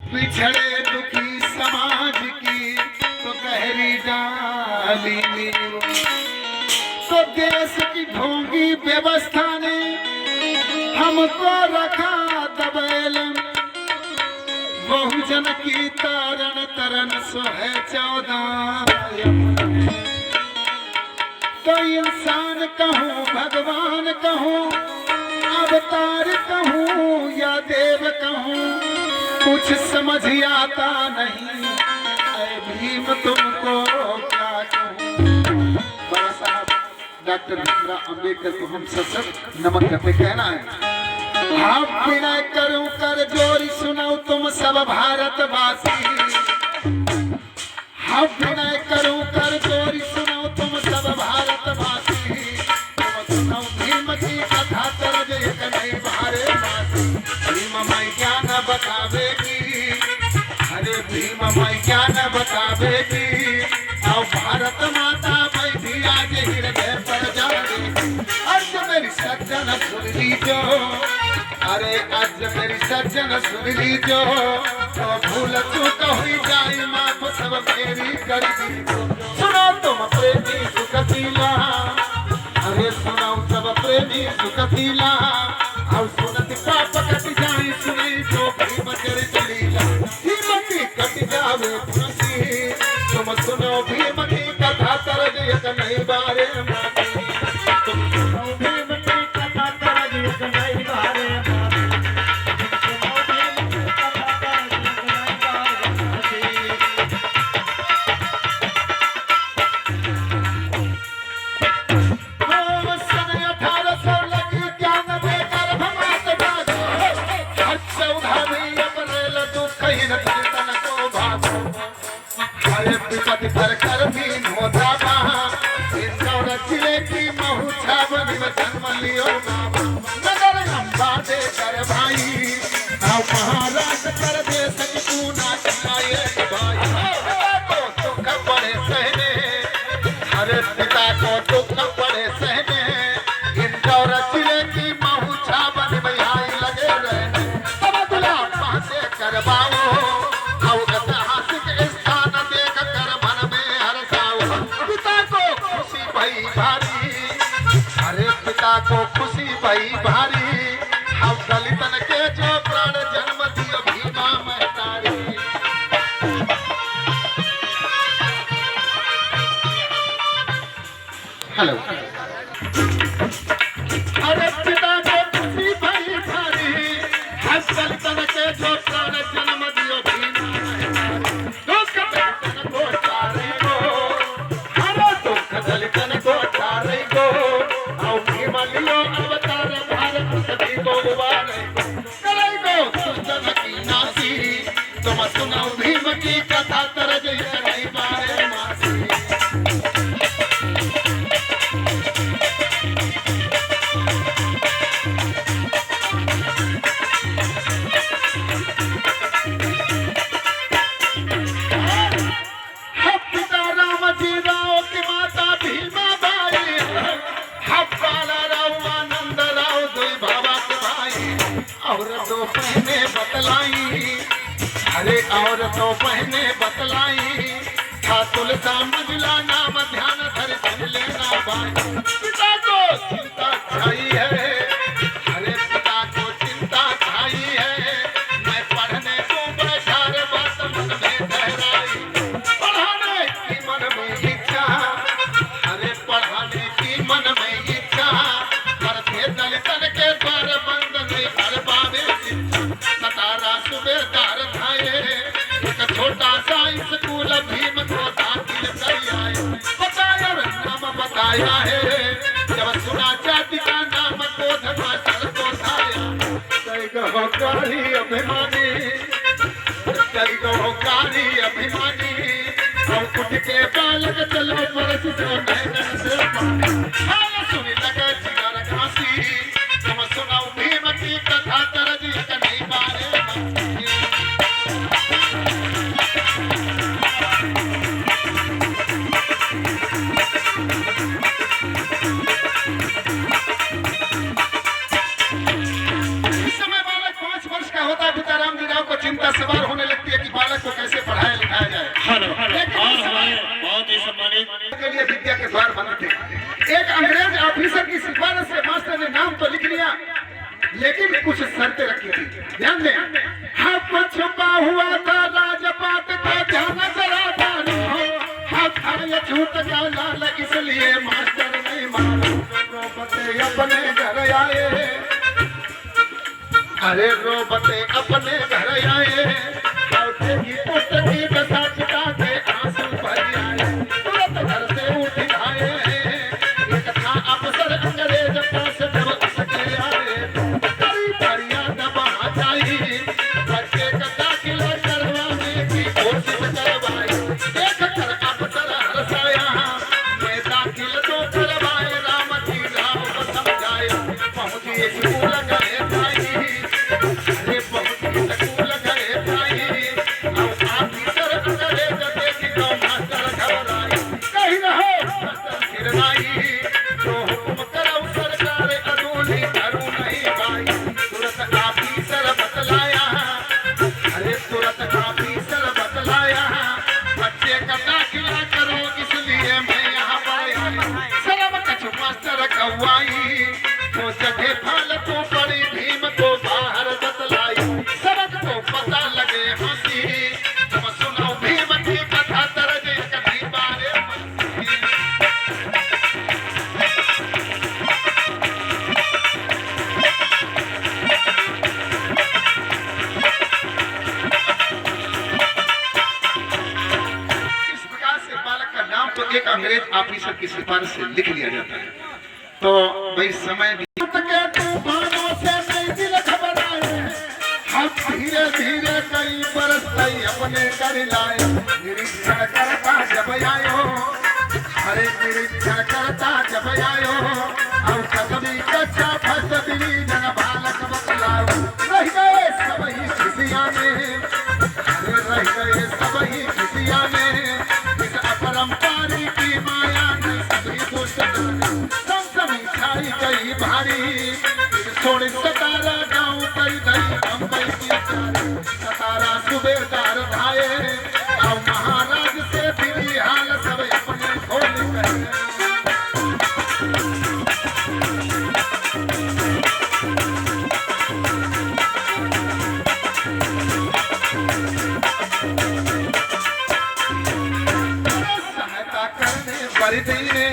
पिछड़े दुखी समाज की तो गहरी डाली नींव, तो देश की ढोंगी व्यवस्था ने हमको रखा दबेल, बहुजन की तारण तरन सो है 14। तो इंसान कहूँ भगवान कहूँ अवतार कहूँ या देव कहूँ कुछ समझ आता नहीं, ऐ भीम तुमको क्या कहूँ। बड़ा साहब डॉक्टर भीमराव अम्बेडकर को हम सशक्त नमन करते कहना है। आप विनय करूं कर जोरी सुनो तुम सब भारतवासी, हम विनय करूं कर जोरी सुनो तुम सब भारतवासी, तुम सुनो भीम की कथा तरज एक नई बारे बासी। भीम मैं ज्ञान बतावेगी, अरे भीम मैं ज्ञान बतावेगी, और भारत माता बैठी आज हृदय पर जाएगी। आज मेरी सज्जन सुन लीजो, अरे आज मेरी सज्जन सुन लीजो, तो भूल चूक हुई जाए माफ सब मेरी कर दीजो। सुनो तुम प्रेमी सुखतीला, अरे सुनो सब प्रेमी सुखतीला, और सुनत पाप कट जाए सुनी जो भीम चरित लीला। भीम की कट जावे फांसी, तुम सुनो भीम की कथा तरज एक नई बारे मासी, तुम सुनो भीम की कथा तरज एक नई बारे पर कर भी मोधा बहा, इंदौर जिले की महू छावनी में जन्म लियो नगर लंबा दे कर भाई, आओ महाराज कर दे सकी पूना चलाए भाई। को दुख पड़े सहने, हरे पिता को दुख पड़े सहने, इंदौर जिले की महू छावनी में आई लगे रहने। तबदला पासे करवाओ, आओ ऐतिहासिक स्थान देख कर मन में हर्षाओ। पिता को खुशी भई भारी, अरे पिता को खुशी भई भारी, हम दलितन के जो प्राण जन्म दियो भीमा महतारी। हेलो, अरे पिता को खुशी भई भारी, हम दलितन के जो प्राण जन्म दियो भीमा महतारी। दुख दलितन को चारे गो, अरे दुख दलितन को चारे गो, आओ भीम लियो अवतार भारत सभी को उबारे करेगो दुष्टन की नासी। तुम सुनो भीम की कथा तरज एक नई बारे मासी। पिता राम जी राव की माता भीमा बाई, हब्बाला राव आनंद राव दुई बाबा के भाई। और दो पहने बतलाई, अरे और दो पहने बतलाई, था तुलसा मंजुला नाम ध्यान धर सुन लेना भाई। पिता को चिंता छाई है, अरे पिता को चिंता छाई है, मैं पढ़ने को बैठा रे बात मन में गहराई। पढ़ाने की मन में इच्छा, अरे पढ़ाने की मन में इच्छा, करते दलितन के द्वार बंद नहीं कर पावे शिक्षा। सतारा सूबेदार थाए, एक छोटा सा स्कूल भीम को दाखिल कर आए। बताया नाम बताया है, जब सुना जाति का नाम क्रोध मास्टर को थाया। कई गो कारी अभिमानी, कई गो कारी अभिमानी, हम उठ के बालक चलो बरस जो नैनन से पानी। हाल सुनी लगे जिगर घासी, तुम सुनाओ भीम की कथा तरज एक नई बारे मासी। इस समय बालक 5 वर्ष का होता, पिता राम जी राव को चिंता सवार होने लगती। करती है कि बालक को कैसे पढ़ाया लिखाया जाए। और हमारे बहुत ही सम्मानित के लिए विद्या के द्वार बंद थे। एक अंग्रेज ऑफिसर की सिफारिश से मास्टर ने नाम तो लिख लिया, लेकिन कुछ शर्तें रखी थी। ध्यान दें, हाथ छुपा हुआ था राजपाट का, ध्यान जरा डालो, हाथ आया झूठ का लाल, इसलिए मास्टर ने मारा। रोबते अपने घर आए, अरे रोबते अपने घर आए, लौटे ही पुत्र की दशा पिता के आंसू भर आए, तुरंत घर से उठ आए। एक था अफसर अंग्रेज पास जब उसके आए, बड़ी फरियाद वहां जाई, बच्चे का दाखिला करवाने की कोशिश करवाई। देख कर अफसर हर्षाया, ये दाखिल तो करवाए, राम जी राम को समझाया। पहुंची स्कूल गए भाई, अरे पहुंची स्कूल गए भाई, अब ऑफिसर अंग्रेज देखी तो मास्टर घबराई। कहीं रहो मास्टर गिरनाई, जो हुक्म करो सरकार अदूली करूं नहीं भाई। तुरंत ऑफिसर बतलाया, अरे तुरंत ऑफिसर बतलाया, बच्चे का दाखिला करो इसलिए मैं यहाँ पर आई। शर्म कछु मास्टर कौआई, तो जगह फालतू पड़ी, भीम को बाहर बतलाई। सबक को पता लगे हंसी, तुम सुनो भीम की कथा तरज कभी बारे मस्ती। इस प्रकार से बालक का नाम तो एक अंग्रेज ऑफिसर की सिफारिश से लिख लिया जाता है। तो भाई समय भी के तूफानों से नहीं दिल घबराए, हम धीरे धीरे कई बरस कई अपने कर लाए। निरीक्षण करता जब आयो, हरे निरीक्षण करता जब आयो, अब कदमी कच्चा फस जन बालक बतलाओ। रह गए सब ही खुशियां में, अरे रह गए सब ही खुशियां में, इस अपरंपारी की माया ने सभी दुष्ट सनसनी छाई गई भारी। छोड़ सतारा गाँव कई गई बम्बई की सारी, सतारा सुबेदार भाए, अब महाराज से दिली हाल सब अपने खोल गए। सहायता करने बरदी ने,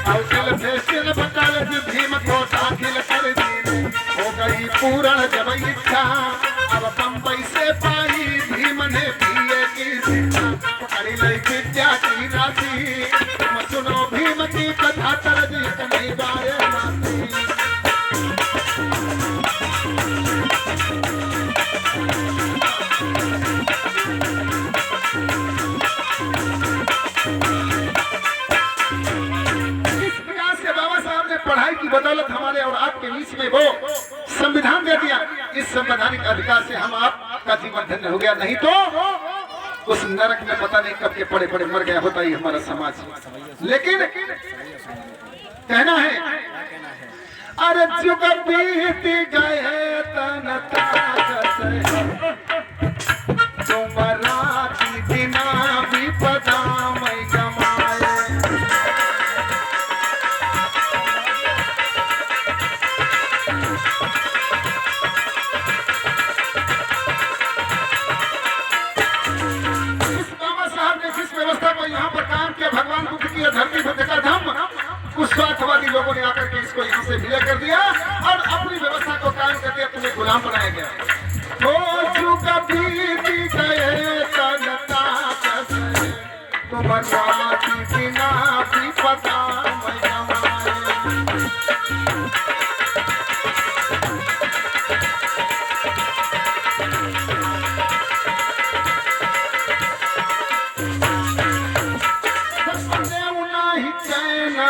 अवसर फैशन बकालज भीम को दाखिल कर दी। हो गई पूर्ण जब इच्छा, अब बम्बई से पाई भीम ने बीए की शिक्षा। पकड़ी लई विद्या की राशि, तुम सुनो भीम की कथा तरज नहीं बारे मासी। पढ़ाई की बदौलत हमारे और आपके बीच में वो संविधान दे दिया। इस संवैधानिक अधिकार से हम आपका जीवन धन्य हो गया, नहीं तो उस नरक में पता नहीं कब के पड़े पड़े मर गया होता ही हमारा समाज। लेकिन कहना है, अरे जुग बीत गए तन ताकत, तुम राती बिना विपदा मैं गमाए। व्यवस्था को यहाँ पर काम किया, भगवान बुद्ध की धरती पर देखा धम्म, कुछ स्वार्थवादी लोगों ने आकर के इसको यहाँ से विलय कर दिया और अपनी व्यवस्था को कायम करके अपने गुलाम बनाया गया। तो जुग बीत गए तन ताकत, तुम राती बिना विपदा मैं गमाए।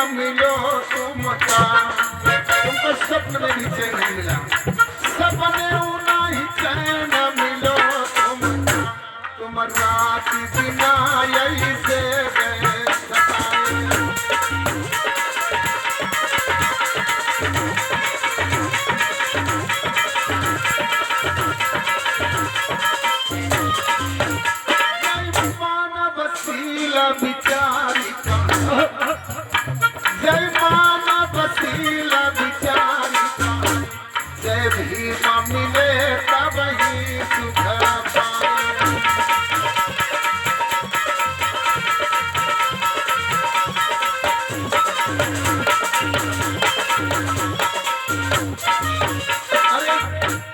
मिलो तुमको स्वप्न में भी चैन नहीं मिला, सपने नहीं चैन मिलो तुम रात बिना यही से गए सताए। जय मानवशील विचारिका, जय मानवशील विचारिका, जय भीम मिले तब ही सुख पाए।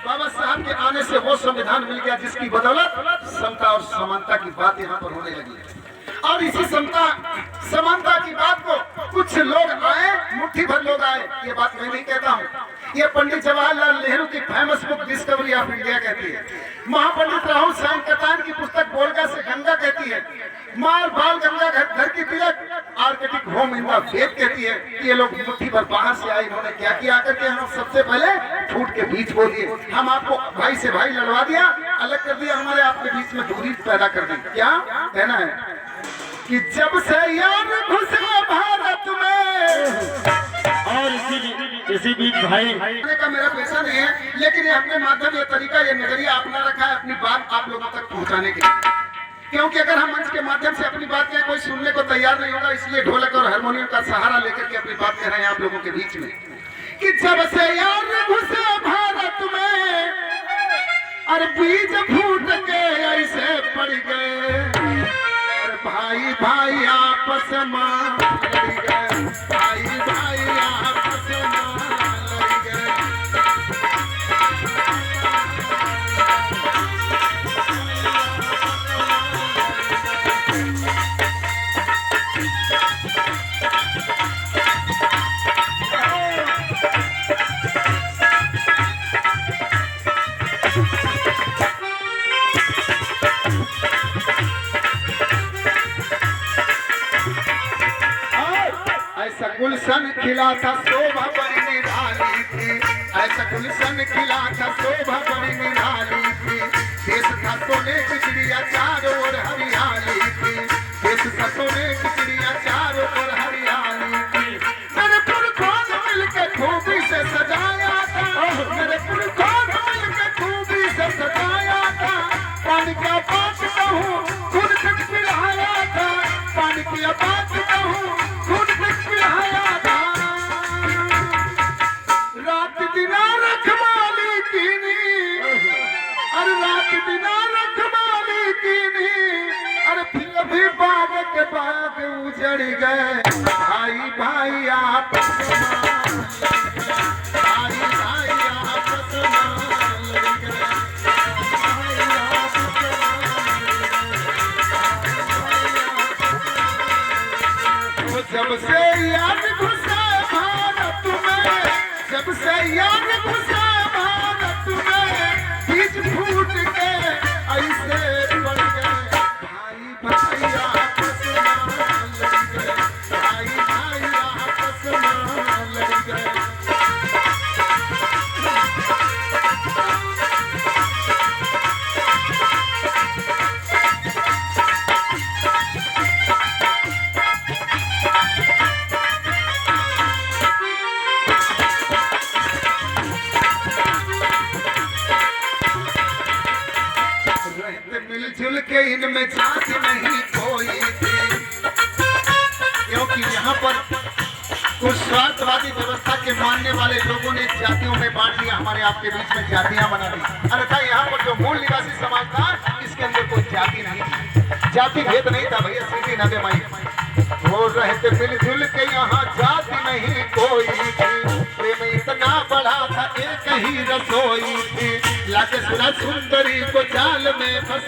बाबा साहब के आने से वो संविधान मिल गया जिसकी बदौलत समता और समानता की बात यहाँ पर होने लगी है। और इसी समता समानता की बात को कुछ लोग आए, मुट्ठी भर लोग आए, ये बात मैं नहीं कहता हूँ, ये पंडित जवाहरलाल नेहरू की famous book discovery of India कहती है, महापंडित राहुल सायंकतान की पुस्तक बोलगा से गंगा कहती है, मार बाल गंगा घर की तिलक आर्किटेक्ट होम इन द वेद कहती है। ये लोग मुट्ठी भर बाहर से आए, इन्होंने क्या किया आकर के हम सबसे पहले फूट के बीच बोल दिए, हम आपको भाई से भाई लड़वा दिया, अलग कर दिया, हमारे आपके बीच में दूरी पैदा कर दी। क्या कहना है कि जब से यार घुसे भारत में, और इसी बीच भाई का मेरा पैसा नहीं है, लेकिन ये अपने माध्यम, ये तरीका, ये नजरिया अपना रखा है अपनी बात आप लोगों तक पहुंचाने के लिए। क्योंकि अगर हम मंच के माध्यम से अपनी बात कहें कोई सुनने को तैयार नहीं होगा, इसलिए ढोलक और हारमोनियम का सहारा लेकर के अपनी बात कह रहे हैं आप लोगों के बीच में कि जब से यार घुसे भारत में, अरे बीज फूट के ऐसे पड़ गए, भाई भाई आपस में लड़ गए, भाई भाई आपस में लड़ गए। ऐसा गुलशन खिला था शोभा बड़ी निराली थी, ऐसा गुलशन खिला था शोभा बड़ी निराली थी, देश था सोने की चिड़िया चारों ओर हरियाली थी, देश था सोने की चिड़िया चारों ओर हरियाली थी। मेरे पुरखों ने मिलकर खूबी से सजाया था, मेरे पुरखों ने मिलकर खूबी से सजाया था, पानी का बात कहूँ खुद तक पिलाया था, पानी की बात कहूँ खुद तक पिलाया था। रात दिना रखवाली कीनी, अरे रात दिना रखवाली कीनी, अरे फिर भी बाग के बाग उजड़ गए, भाई भाई आपस में, भाई भाई आपस में लड़ गए, भाई आपस में। जब से याद घुसा भारत में, जब से याद घुसा भारत में, बीज फूट के ऐसे पड़ गए, भाई भाई आपस में लड़ गए, भाई भाई आपस में लड़ गए। मिलजुल के इनमें जात नहीं कोई थी, क्योंकि यहाँ पर कुछ स्वार्थवादी व्यवस्था के मानने वाले लोगों ने जातियों में बांट दिया, हमारे आपके बीच में जातियां बना दी। अन्यथा यहाँ पर जो मूल निवासी समाज था इसके अंदर कोई जाति नहीं थी, जाति भेद नहीं था भैया, सीधी नबे माई वो रहते मिलजुल के, यहाँ जाति नहीं कोई थी, प्रेम इतना बड़ा था एक ही रसोई थी, लाके सुना सुंदरी को जाल में फंस